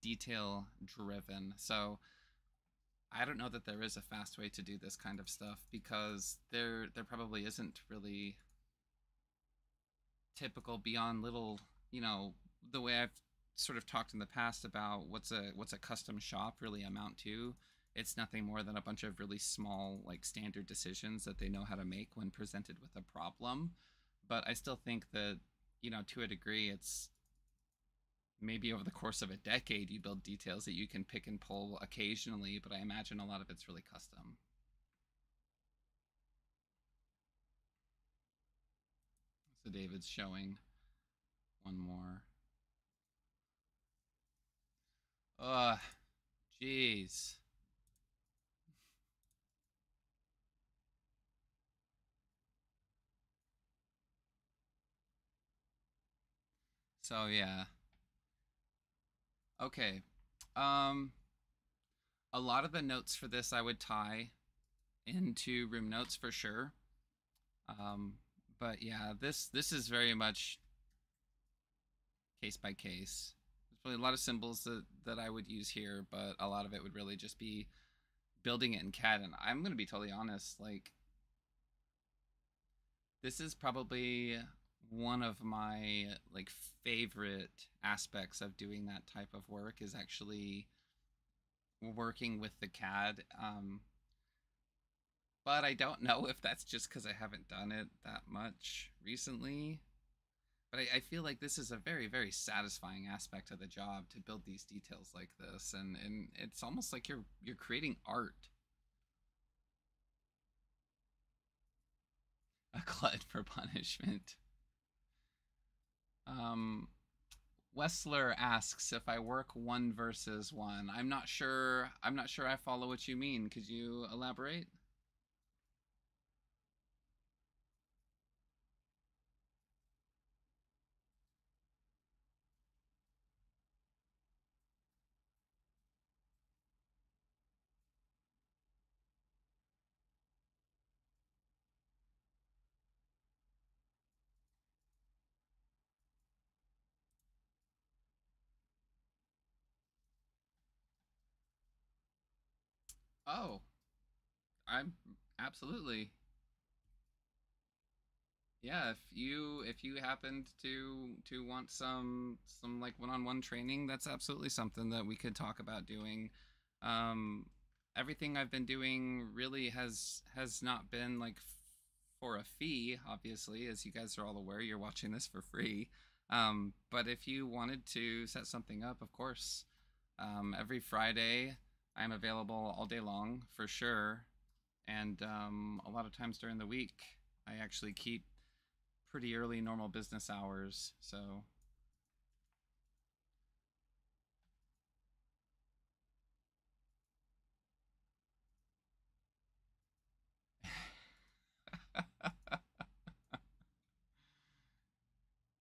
detail driven. So I don't know that there is a fast way to do this kind of stuff because there probably isn't really typical beyond little, you know, the way I've sort of talked in the past about what's a custom shop really amount to. It's nothing more than a bunch of really small like standard decisions that they know how to make when presented with a problem. But I still think that, to a degree, it's maybe over the course of a decade you build details that you can pick and pull occasionally, but I imagine a lot of it's really custom. So David's showing one more. Ugh, jeez. So yeah. Okay. Um, a lot of the notes for this I would tie into room notes for sure. Um, but yeah, this is very much case by case. There's probably a lot of symbols that I would use here, but a lot of it would really just be building it in CAD. And I'm gonna be totally honest, like this is probably one of my like favorite aspects of doing that type of work is actually working with the CAD. But I don't know if that's just because I haven't done it that much recently. But I feel like this is a very, very satisfying aspect of the job to build these details like this, and it's almost like you're creating art. A glut for punishment. Um, Wessler asks if I work one versus one. I'm not sure. I'm not sure I follow what you mean. Could you elaborate? Oh, I'm absolutely. Yeah, if you happened to want some like one-on-one training, that's absolutely something that we could talk about doing. Um, Everything I've been doing really has not been like for a fee, obviously, as you guys are all aware, you're watching this for free. But if you wanted to set something up, of course, every Friday I'm available all day long for sure. And a lot of times during the week, I actually keep pretty early normal business hours. So,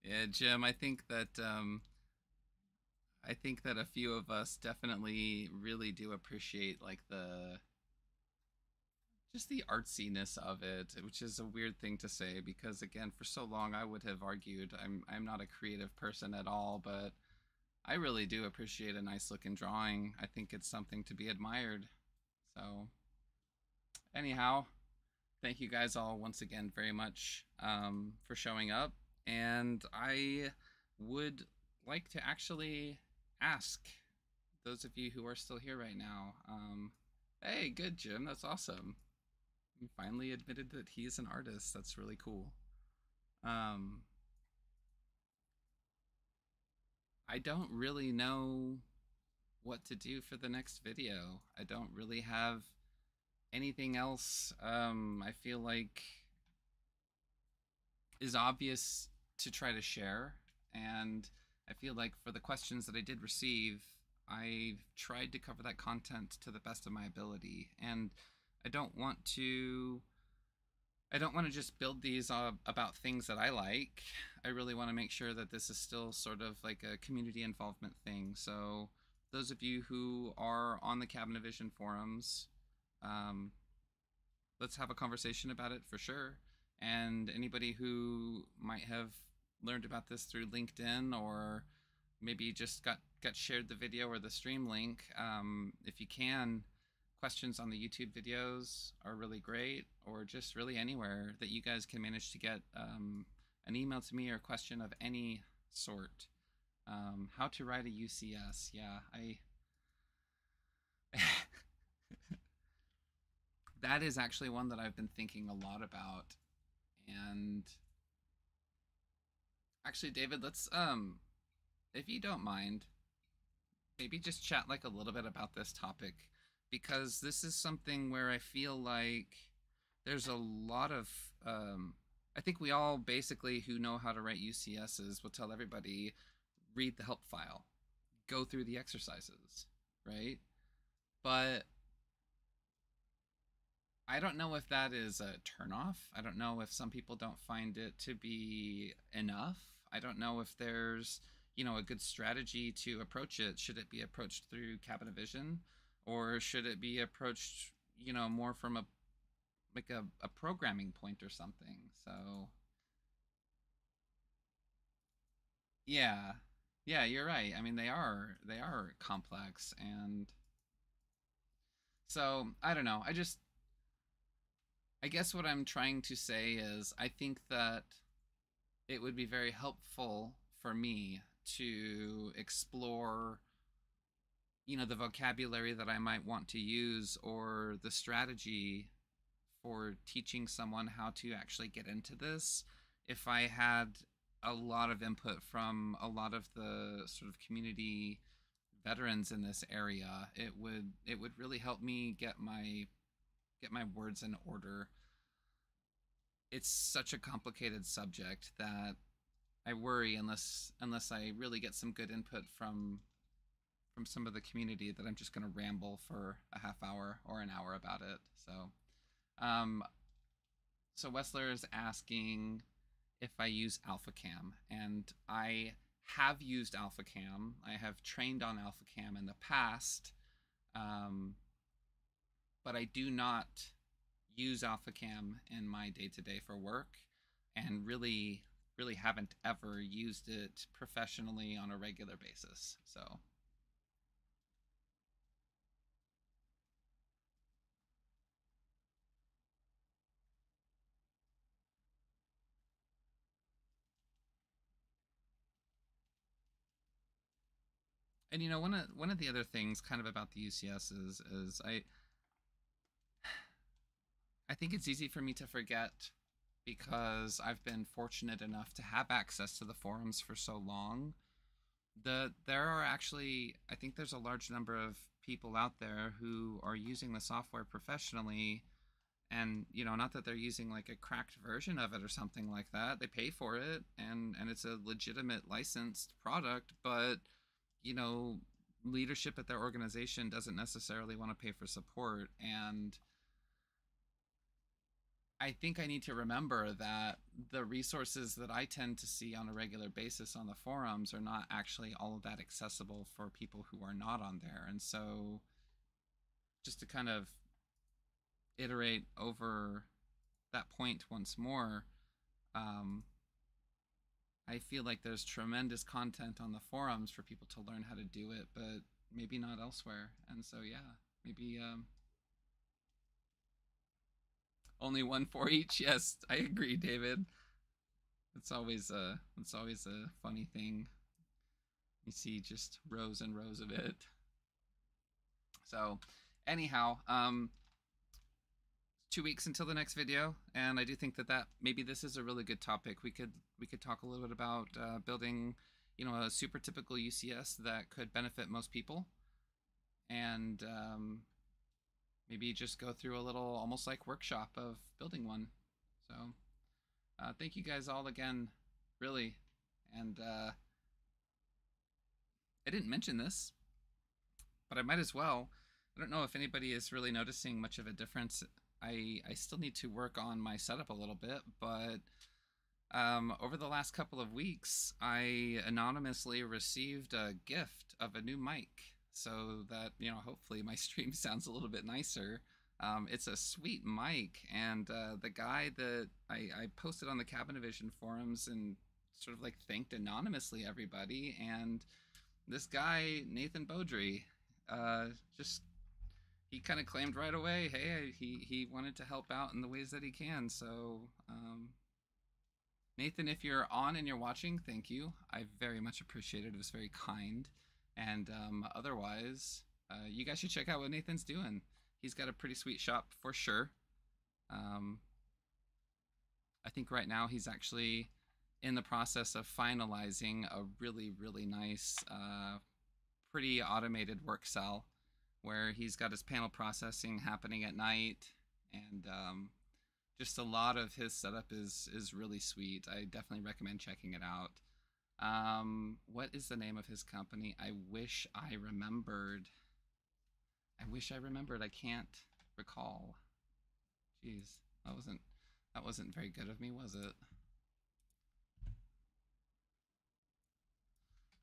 yeah, Jim, I think that a few of us definitely really do appreciate like the just the artsiness of it, which is a weird thing to say because again, for so long I would have argued I'm not a creative person at all, but I really do appreciate a nice looking drawing. I think it's something to be admired. So, anyhow, thank you guys all once again very much for showing up. And I would like to actually ask those of you who are still here right now. Hey, good, Jim. That's awesome. He finally admitted that he's an artist. That's really cool. Um, I don't really know what to do for the next video. I don't really have anything else. I feel like is obvious to try to share. And I feel like for the questions that I did receive, I've tried to cover that content to the best of my ability. And I don't want to. I don't want to just build these about things that I like. I really want to make sure that this is still sort of like a community involvement thing. So, those of you who are on the Cabinavision forums, um, let's have a conversation about it for sure. And anybody who might have learned about this through LinkedIn or maybe just got shared the video or the stream link, if you can, questions on the YouTube videos are really great, or just really anywhere that you guys can manage to get an email to me or a question of any sort. How to write a UCS? Yeah, I that is actually one that I've been thinking a lot about. And actually, David, let's if you don't mind, maybe just chat like a little bit about this topic because this is something where I feel like there's a lot of I think we all basically who know how to write UCSs will tell everybody read the help file, go through the exercises, right? But I don't know if that is a turnoff. I don't know if some people don't find it to be enough. I don't know if there's, a good strategy to approach it. Should it be approached through Cabinavision or should it be approached, more from a like a programming point or something? So, yeah. Yeah, you're right. I mean, they are complex and so I don't know. I guess what I'm trying to say is I think that it would be very helpful for me to explore, the vocabulary that I might want to use or the strategy for teaching someone how to actually get into this if I had a lot of input from a lot of the sort of community veterans in this area. It would really help me get my words in order. It's such a complicated subject that I worry unless I really get some good input from some of the community that I'm just going to ramble for a half hour or an hour about it. Um, so Wessler is asking if I use AlphaCam, and I have used AlphaCam. I have trained on AlphaCam in the past, um, but I do not use AlphaCam in my day-to-day for work, and really haven't ever used it professionally on a regular basis. So and one of the other things kind of about the UCS is I think it's easy for me to forget because I've been fortunate enough to have access to the forums for so long. There are actually, I think there's a large number of people out there who are using the software professionally, and not that they're using like a cracked version of it or something like that. They pay for it, and it's a legitimate licensed product, but you know leadership at their organization doesn't necessarily want to pay for support. And I think I need to remember that the resources that I tend to see on a regular basis on the forums are not actually all of that accessible for people who are not on there. And so, just to kind of iterate over that point once more, um, I feel like there's tremendous content on the forums for people to learn how to do it, but maybe not elsewhere. And so, yeah, maybe only one for each. Yes, I agree, David. It's always a funny thing. You see just rows and rows of it. So, anyhow, 2 weeks until the next video, and I do think that maybe this is a really good topic. We could talk a little bit about building, a super typical UCS that could benefit most people, and maybe just go through a little almost like workshop of building one. So, thank you guys all again, really, and I didn't mention this, but I might as well. I don't know if anybody is really noticing much of a difference. I still need to work on my setup a little bit, but over the last couple of weeks, I anonymously received a gift of a new mic so that, hopefully my stream sounds a little bit nicer. It's a sweet mic, and the guy that I posted on the Cabinavision forums and sort of like thanked anonymously everybody, and this guy, Nathan Beaudry, just he kind of claimed right away, hey, he wanted to help out in the ways that he can. So, Nathan, if you're on and you're watching, thank you. I very much appreciate it. It was very kind. And otherwise, you guys should check out what Nathan's doing. He's got a pretty sweet shop for sure. Um, I think right now he's actually in the process of finalizing a really, really nice, pretty automated work cell where he's got his panel processing happening at night, and just a lot of his setup is really sweet. I definitely recommend checking it out. What is the name of his company? I wish I remembered. I can't recall. Jeez, that wasn't very good of me, was it?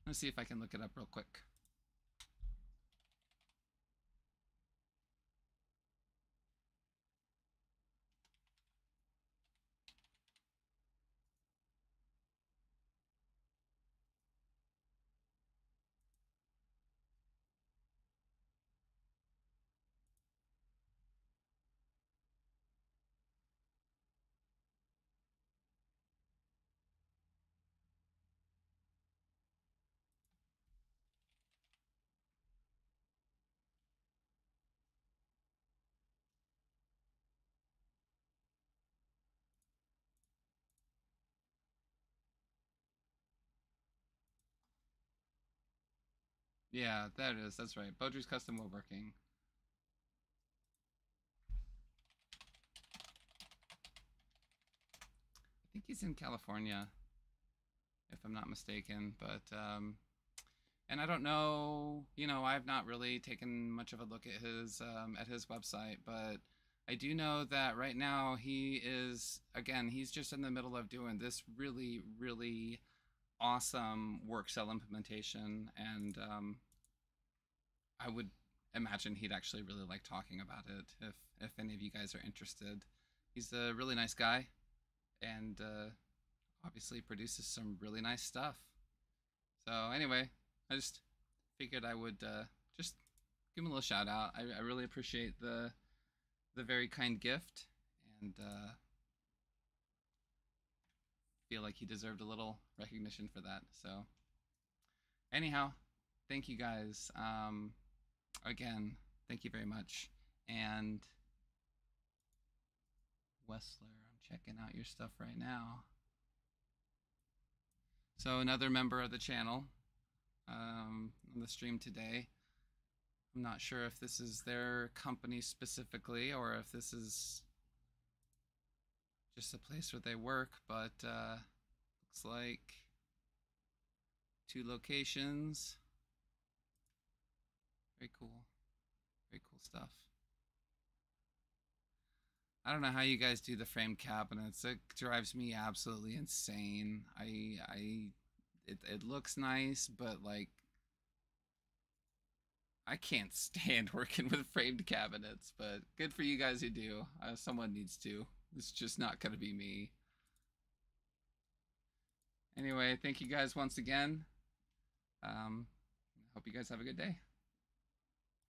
Let's see if I can look it up real quick. Yeah, there it is. That's right. Beaudry's Custom Woodworking. I think he's in California, if I'm not mistaken. But and I don't know. You know, I've not really taken much of a look at his website, but I do know that right now he is, again, he's just in the middle of doing this really, really awesome work cell implementation, and I would imagine he'd actually really like talking about it if any of you guys are interested. He's a really nice guy, and obviously produces some really nice stuff. So anyway, I just figured I would just give him a little shout out. I really appreciate the very kind gift, and feel like he deserved a little recognition for that. So anyhow, thank you guys. Again, thank you very much. And Wessler, I'm checking out your stuff right now. So another member of the channel on the stream today. I'm not sure if this is their company specifically or if this is just a place where they work, but looks like 2 locations. Very cool. Very cool stuff. I don't know how you guys do the framed cabinets. It drives me absolutely insane. It looks nice, but like I can't stand working with framed cabinets, but good for you guys who do. Someone needs to. It's just not going to be me. Anyway, thank you guys once again. Hope you guys have a good day.